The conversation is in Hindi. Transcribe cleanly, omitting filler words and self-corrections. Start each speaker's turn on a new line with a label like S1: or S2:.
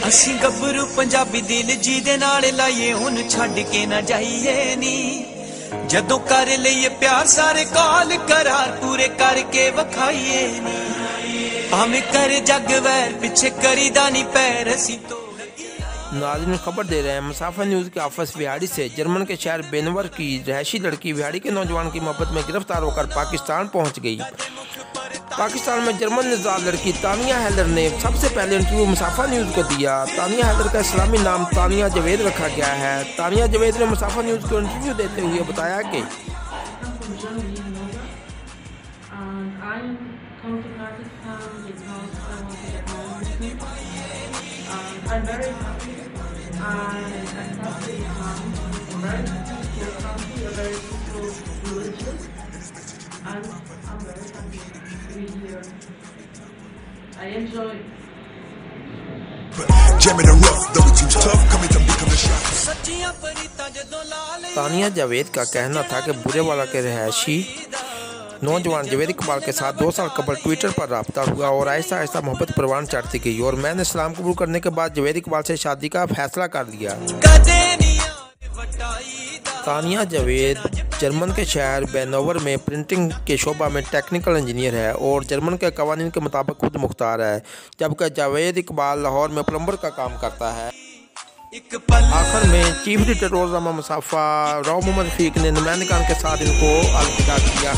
S1: ਅਸੀਂ ਗੱਭਰੂ ਪੰਜਾਬੀ ਦਿਲ ਜੀ ਦੇ ਨਾਲ ਲਾਈਏ ਹੁਣ ਛੱਡ ਕੇ ਨਾ ਜਾਈਏ ਨੀ ਜਦੋਂ ਕਰ ਲਈਏ ਪਿਆਰ ਸਾਰੇ ਕਾਲ करार पूरे करके वखाइए नी भावें कर जग वैर पीछे करीदा नी पैर असी तो।
S2: नाज़रीन खबर दे रहे हैं मुसाफिर न्यूज़ के ऑफिस विहाड़ी से जर्मन के शहर बेनवर की रहायशी लड़की विहाड़ी के नौजवान की मोहब्बत में गिरफ्तार होकर पाकिस्तान पहुंच गई। पाकिस्तान में जर्मन निजात लड़की तानिया हैदर ने सबसे पहले इंटरव्यू मुसाफिर न्यूज़ को दिया। तानिया हैदर का इस्लामी नाम तानिया जावेद रखा गया है। तानिया जावेद ने मुसाफिर न्यूज़ को इंटरव्यू देते हुए बताया कि
S3: I'm very happy. I accept Islam. I'm very peaceful country, a very peaceful religion, and I'm very happy to be here. I enjoy.
S2: Tania Javed का कहना था कि बुरेवाला के रहायशी नौजवान जावेद इकबाल के साथ 2 साल कबल ट्विटर पर रब्ता हुआ और आहिस्ता आहिस्ता मोहब्बत परवान चढ़ती गई और मैंने इस्लाम कबूल करने के बाद जावेद इकबाल से शादी का फैसला कर लिया। तानिया जावेद जर्मन के शहर बेनोवर में प्रिंटिंग के शोबा में टेक्निकल इंजीनियर है और जर्मन के कवानीन के मुताबिक खुद मुख्तार है, जबकि जावेद इकबाल लाहौर में प्लम्बर का काम करता है। आखिर में चीफ एडिटर रोज़नामा मुसाफा राव मोहम्मद रफीक ने नुमाइंदगान के साथ इनको अलविदा किया।